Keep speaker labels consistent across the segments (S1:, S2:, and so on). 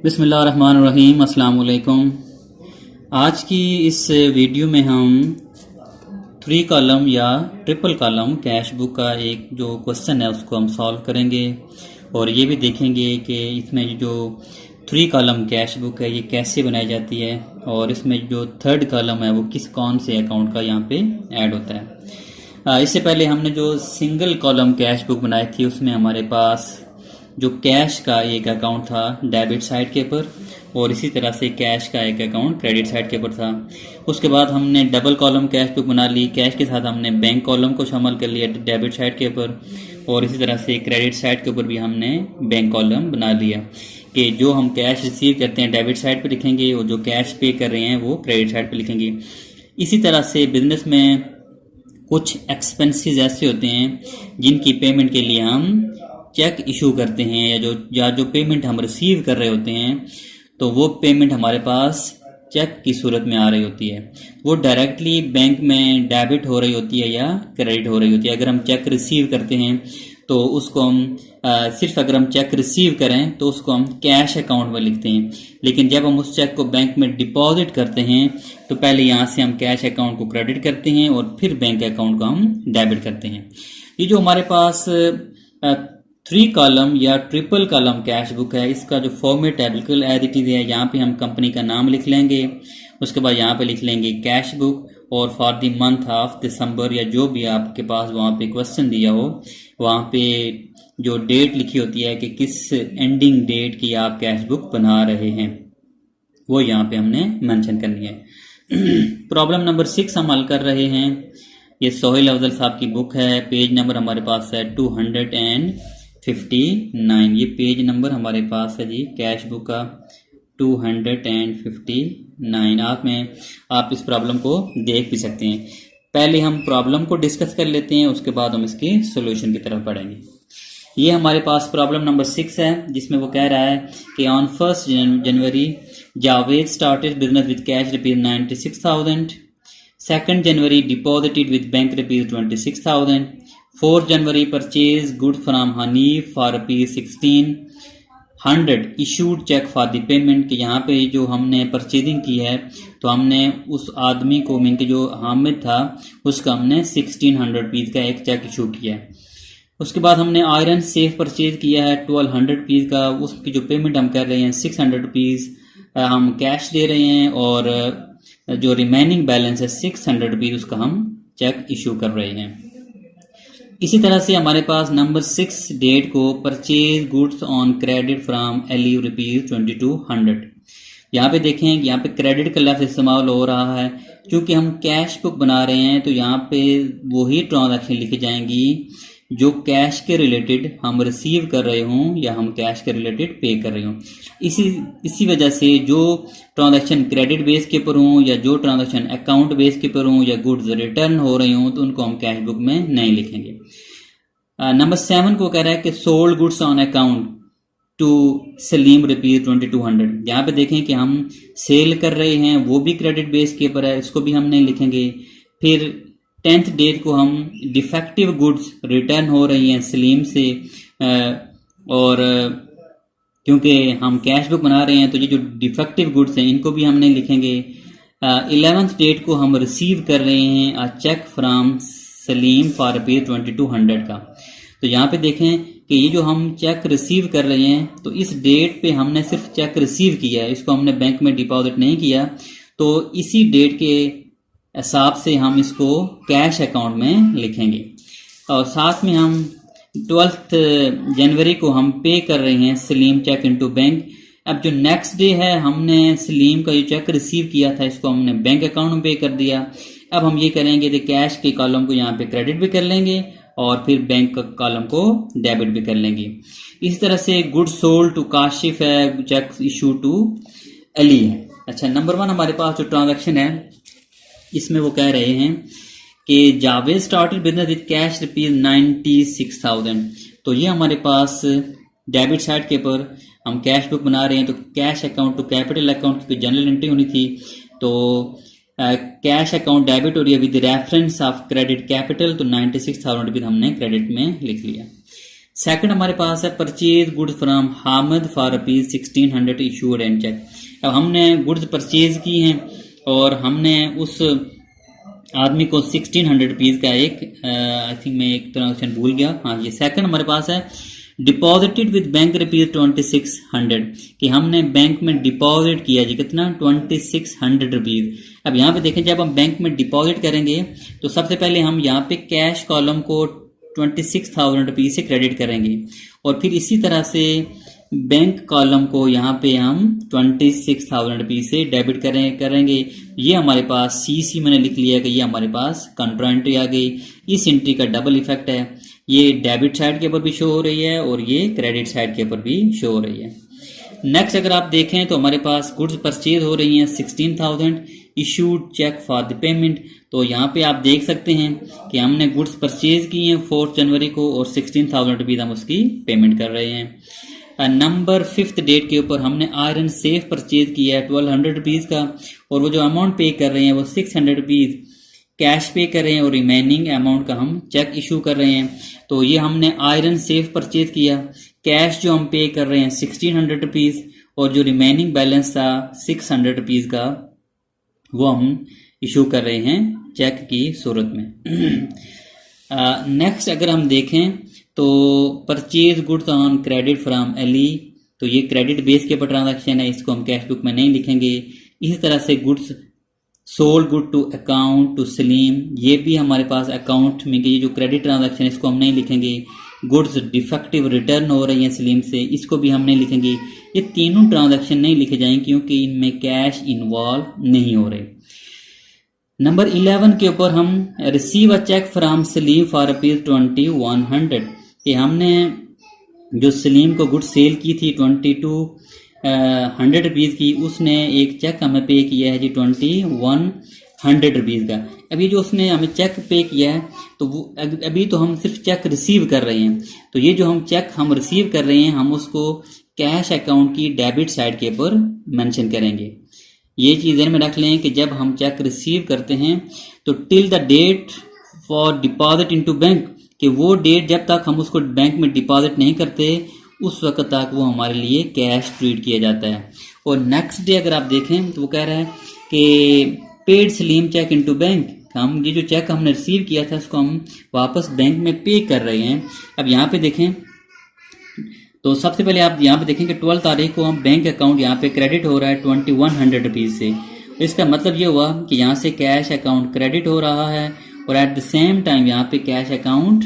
S1: बिस्मिल्लाहिर्रहमानिर्रहीम, अस्सलाम वालेकुम। आज की इस वीडियो में हम 3 कॉलम या ट्रिपल कॉलम कैश बुक का एक जो क्वेश्चन है उसको हम सॉल्व करेंगे और ये भी देखेंगे कि इसमें जो 3 कॉलम कैश बुक है ये कैसे बनाई जाती है और इसमें जो थर्ड कॉलम है वो कौन से अकाउंट का यहाँ पे ऐड होता है। इससे पहले हमने जो सिंगल कॉलम कैश बुक बनाई थी उसमें हमारे पास जो कैश का एक अकाउंट था डेबिट साइड के ऊपर और इसी तरह से कैश का एक अकाउंट क्रेडिट साइड के ऊपर था। उसके बाद हमने डबल कॉलम कैश बुक बना ली, कैश के साथ हमने बैंक कॉलम को शामिल कर लिया डेबिट साइड के ऊपर और इसी तरह से क्रेडिट साइड के ऊपर भी हमने बैंक कॉलम बना लिया कि जो हम कैश रिसीव करते हैं डेबिट साइड पे लिखेंगे और जो कैश पे कर रहे हैं वो क्रेडिट साइड पे लिखेंगे। इसी तरह से बिजनेस में कुछ एक्सपेंसेस ऐसे होते हैं जिनकी पेमेंट के लिए हम चेक इशू करते हैं या जो पेमेंट हम रिसीव कर रहे होते हैं तो वो पेमेंट हमारे पास चेक की सूरत में आ रही होती है, वो डायरेक्टली बैंक में डेबिट हो रही होती है या क्रेडिट हो रही होती है। अगर हम चेक रिसीव करते हैं तो उसको हम सिर्फ अगर हम चेक रिसीव करें तो उसको हम कैश अकाउंट में लिखते हैं, लेकिन जब हम उस चेक को बैंक में डिपॉजिट करते हैं तो पहले यहाँ से हम कैश अकाउंट को क्रेडिट करते हैं और फिर बैंक अकाउंट को हम डेबिट करते हैं। ये जो हमारे पास 3 कॉलम या ट्रिपल कॉलम कैश बुक है इसका जो फॉर्मेट है बिल्कुल एज इट इज है। यहाँ पे हम कंपनी का नाम लिख लेंगे, उसके बाद यहाँ पे लिख लेंगे कैश बुक और for the month of December या जो भी आपके पास वहाँ पे क्वेश्चन दिया हो वहाँ पे जो डेट लिखी होती है कि किस एंडिंग डेट की आप कैश बुक बना रहे हैं वो यहाँ पे हमने मेंशन करनी है। प्रॉब्लम नंबर 6 हम हल कर रहे हैं। ये सोहेल अफजल साहब की बुक है, पेज नंबर हमारे पास है 259। ये पेज नंबर हमारे पास है जी कैश बुक का 259। आप इस प्रॉब्लम को देख भी सकते हैं। पहले हम प्रॉब्लम को डिस्कस कर लेते हैं, उसके बाद हम इसके सॉल्यूशन की तरफ बढ़ेंगे। ये हमारे पास प्रॉब्लम नंबर 6 है जिसमें वो कह रहा है कि on 1st January Javed started business with cash ₹96,000। 2nd January deposited with bank ₹26,000. 4th January purchased goods from Hanif for ₹1,600 issued check for the payment। कि यहाँ पे जो हमने परचेजिंग की है तो हमने उस आदमी को मीन के जो हामिद था उसका हमने ₹1,600 का एक चेक इशू किया है। उसके बाद हमने आयरन सेफ परचेज किया है ₹1,200 का, उसकी जो पेमेंट हम कर रहे हैं ₹600 हम कैश दे रहे हैं और जो रिमेनिंग बैलेंस है ₹600 उसका हम चेक इशू कर रहे हैं। इसी तरह से हमारे पास नंबर 6 डेट को purchase goods on credit from Ali ₹2200। यहाँ पे देखें यहाँ पे क्रेडिट का लफ्ज़ इस्तेमाल हो रहा है क्योंकि हम कैश बुक बना रहे हैं तो यहाँ पे वही ट्रांजैक्शन लिखी जाएंगी जो कैश के रिलेटेड हम रिसीव कर रहे हों या हम कैश के रिलेटेड पे कर रहे हों। इसी वजह से जो ट्रांजैक्शन क्रेडिट बेस के ऊपर हों या जो ट्रांजैक्शन अकाउंट बेस के ऊपर हों या गुड्स रिटर्न हो रही हों तो उनको हम कैश बुक में नहीं लिखेंगे। नंबर 7 को कह रहा है कि sold goods on account to Salim ₹2200। यहाँ पे देखें कि हम सेल कर रहे हैं वो भी क्रेडिट बेस के ऊपर है, इसको भी हम नहीं लिखेंगे। फिर 10th डेट को हम डिफेक्टिव गुड्स रिटर्न हो रही हैं सलीम से और क्योंकि हम कैश बुक बना रहे हैं तो ये जो डिफेक्टिव गुड्स हैं इनको भी हम नहीं लिखेंगे। 11th डेट को हम रिसीव कर रहे हैं अ चेक फ्रॉम सलीम फॉर ₹2200 का। तो यहाँ पे देखें कि ये जो हम चेक रिसीव कर रहे हैं तो इस डेट पे हमने सिर्फ चेक रिसीव किया है, इसको हमने बैंक में डिपॉजिट नहीं किया, तो इसी डेट के हिसाब से हम इसको कैश अकाउंट में लिखेंगे। और साथ में हम 12th जनवरी को हम पे कर रहे हैं सलीम चेक इनटू बैंक। अब जो नेक्स्ट डे है हमने सलीम का जो चेक रिसीव किया था इसको हमने बैंक अकाउंट में पे कर दिया। अब हम ये करेंगे कि कैश के कॉलम को यहाँ पे क्रेडिट भी कर लेंगे और फिर बैंक कॉलम को डेबिट भी कर लेंगे। इसी तरह से गुड्स सोल्ड टू काशिफ है, चेक इशू टू अली है। अच्छा, नंबर 1 हमारे पास जो ट्रांजेक्शन है इसमें वो कह रहे हैं कि Javed started business with cash ₹96,000। तो ये हमारे पास डेबिट साइड के ऊपर हम कैश बुक बना रहे हैं तो cash account to capital account की जनरल एंट्री होनी थी तो कैश अकाउंट डेबिट हो रही है with reference of credit capital तो ₹96,000 हमने क्रेडिट में लिख लिया। सेकंड हमारे पास है purchase goods from Hamid for ₹1600 issued and cheque. अब हमने गुड्स परचेज की हैं और हमने उस आदमी को ₹1600 का एक आई थिंक मैं एक ट्रांजेक्शन भूल गया, हाँ ये सेकंड हमारे पास है डिपॉजिटेड विद बैंक ₹2600 कि हमने बैंक में डिपॉजिट किया जी कितना ₹2600। अब यहाँ पे देखें जब हम बैंक में डिपॉजिट करेंगे तो सबसे पहले हम यहाँ पे कैश कॉलम को ₹26,000 से क्रेडिट करेंगे और फिर इसी तरह से बैंक कॉलम को यहाँ पे हम ₹26,000 से डेबिट करेंगे। ये हमारे पास सी मैंने लिख लिया कि ये हमारे पास कंट्रा एंट्री आ गई। इस एंट्री का डबल इफेक्ट है, ये डेबिट साइड के ऊपर भी शो हो रही है और ये क्रेडिट साइड के ऊपर भी शो हो रही है। नेक्स्ट अगर आप देखें तो हमारे पास गुड्स परचेज हो रही हैं 16,000 issued cheque for the payment. तो यहाँ पे आप देख सकते हैं कि हमने गुड्स परचेज की हैं 4 जनवरी को और ₹16,000 हम उसकी पेमेंट कर रहे हैं। नंबर 5th डेट के ऊपर हमने आयरन सेफ परचेज किया है ₹1,200 का और वो जो अमाउंट पे कर रहे हैं वो ₹600 कैश पे कर रहे हैं और रिमेनिंग अमाउंट का हम चेक इशू कर रहे हैं। तो ये हमने आयरन सेफ परचेज किया, कैश जो हम पे कर रहे हैं ₹1600 और जो रिमेनिंग बैलेंस था ₹600 का वो हम इशू कर रहे हैं चेक की सूरत में। नेक्स्ट अगर हम देखें तो purchase goods on credit from Ali, तो ये क्रेडिट बेस के ऊपर ट्रांजैक्शन है, इसको हम कैश बुक में नहीं लिखेंगे। इसी तरह से goods sold good to account to Salim, ये भी हमारे पास अकाउंट में ये जो क्रेडिट ट्रांजैक्शन है इसको हम नहीं लिखेंगे। गुड्स डिफेक्टिव रिटर्न हो रही हैं सलीम से, इसको भी हम नहीं लिखेंगे। ये तीनों ट्रांजैक्शन नहीं लिखे जाएंगे क्योंकि इनमें कैश इन्वॉल्व नहीं हो रहे। नंबर 11 के ऊपर हम receive a cheque from Salim for ₹2100 कि हमने जो सलीम को गुड सेल की थी 2200 रुपीज़ की, उसने एक चेक हमें पे किया है जी 2100 रुपीज़ का। अभी जो उसने हमें चेक पे किया है तो वो अभी तो हम सिर्फ चेक रिसीव कर रहे हैं, तो ये जो हम चेक हम रिसीव कर रहे हैं हम उसको कैश अकाउंट की डेबिट साइड के ऊपर मेंशन करेंगे। ये चीज़ ध्यान में रख लें कि जब हम चेक रिसीव करते हैं तो till the date for deposit into bank, कि वो डेट जब तक हम उसको बैंक में डिपॉजिट नहीं करते उस वक्त तक वो हमारे लिए कैश ट्रीट किया जाता है। और नेक्स्ट डे अगर आप देखें तो वो कह रहा है कि paid Salim cheque into bank, हम ये जो चेक हमने रिसीव किया था उसको हम वापस बैंक में पे कर रहे हैं। अब यहाँ पे देखें तो सबसे पहले आप यहाँ पे देखें कि 12 तारीख को हम बैंक अकाउंट यहाँ पे क्रेडिट हो रहा है 2100 रुपीज़ से। इसका मतलब ये हुआ कि यहाँ से कैश अकाउंट क्रेडिट हो रहा है और एट द सेम टाइम यहाँ पे कैश अकाउंट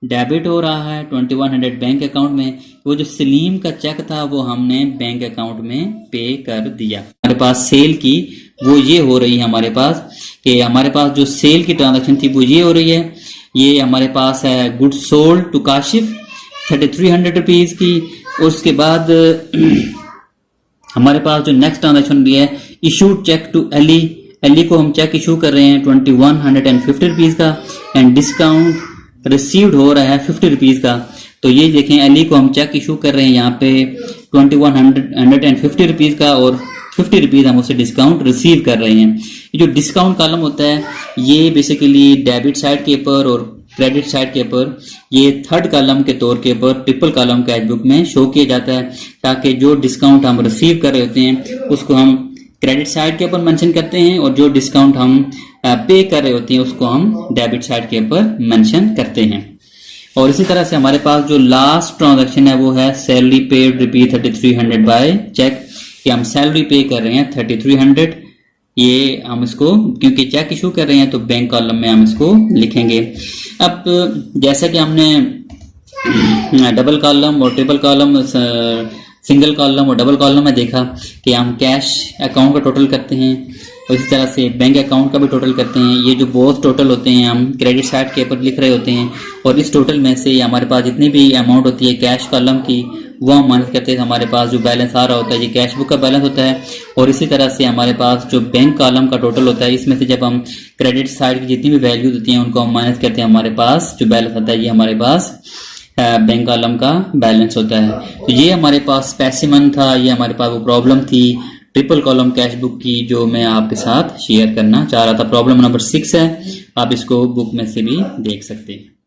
S1: डेबिट हो रहा है 2100 बैंक अकाउंट में। वो जो सलीम का चेक था वो हमने बैंक अकाउंट में पे कर दिया। हमारे पास सेल की वो ये हो रही है हमारे पास कि हमारे पास जो सेल की ट्रांजेक्शन थी वो ये हो रही है। ये हमारे पास है good sold to Kashif 3300 rupees की। उसके बाद हमारे पास जो नेक्स्ट ट्रांजेक्शन भी है issued cheque to Ali, Ali को हम चेक इशू कर रहे हैं 2150 रुपीज़ का एंड डिस्काउंट रिसीव्ड हो रहा है 50 रुपीज़ का। तो ये देखें एली को हम चेक इशू कर रहे हैं यहाँ पे 2150 रुपीज़ का और 50 रुपीज़ हम उसे डिस्काउंट रिसीव कर रहे हैं। ये जो डिस्काउंट कॉलम होता है ये बेसिकली डेबिट साइड के ऊपर और क्रेडिट साइड के ऊपर ये थर्ड कॉलम के तौर के ऊपर ट्रिपल कॉलम कैश बुक में शो किया जाता है, ताकि जो डिस्काउंट हम रिसीव कर रहे होते हैं उसको हम क्रेडिट साइड के ऊपर मेंशन करते हैं और जो डिस्काउंट हम पे कर रहे होते हैं उसको हम डेबिट साइड के ऊपर मेंशन करते हैं। और इसी तरह से हमारे पास जो लास्ट ट्रांजैक्शन है वो है सैलरी पेड ₹3300 बाय चेक, कि हम सैलरी पे कर रहे हैं 3300। ये हम इसको क्योंकि चेक इशू कर रहे हैं तो बैंक कॉलम में हम इसको लिखेंगे। अब जैसा कि हमने डबल कॉलम और ट्रिपल कॉलम, सिंगल कॉलम और डबल कॉलम में देखा कि हम कैश अकाउंट का टोटल करते हैं और इसी तरह से बैंक अकाउंट का भी टोटल करते हैं। ये जो बहुत टोटल होते हैं हम क्रेडिट साइड के ऊपर लिख रहे होते हैं और इस टोटल में से हमारे पास जितनी भी अमाउंट होती है कैश कॉलम की वो हम माइनस करते हैं। हमारे पास जो बैलेंस आ रहा होता है ये कैश बुक का बैलेंस होता है और इसी तरह से हमारे पास जो बैंक कॉलम का टोटल होता है इसमें से जब हम क्रेडिट साइड की जितनी भी वैल्यूज होती हैं उनको हम माइनस करते हैं। हमारे पास जो बैलेंस होता है ये हमारे पास बैंक कॉलम का बैलेंस होता है। तो ये हमारे पास स्पेसिमन था, ये हमारे पास वो प्रॉब्लम थी ट्रिपल कॉलम कैश बुक की जो मैं आपके साथ शेयर करना चाह रहा था। प्रॉब्लम नंबर 6 है, आप इसको बुक में से भी देख सकते हैं।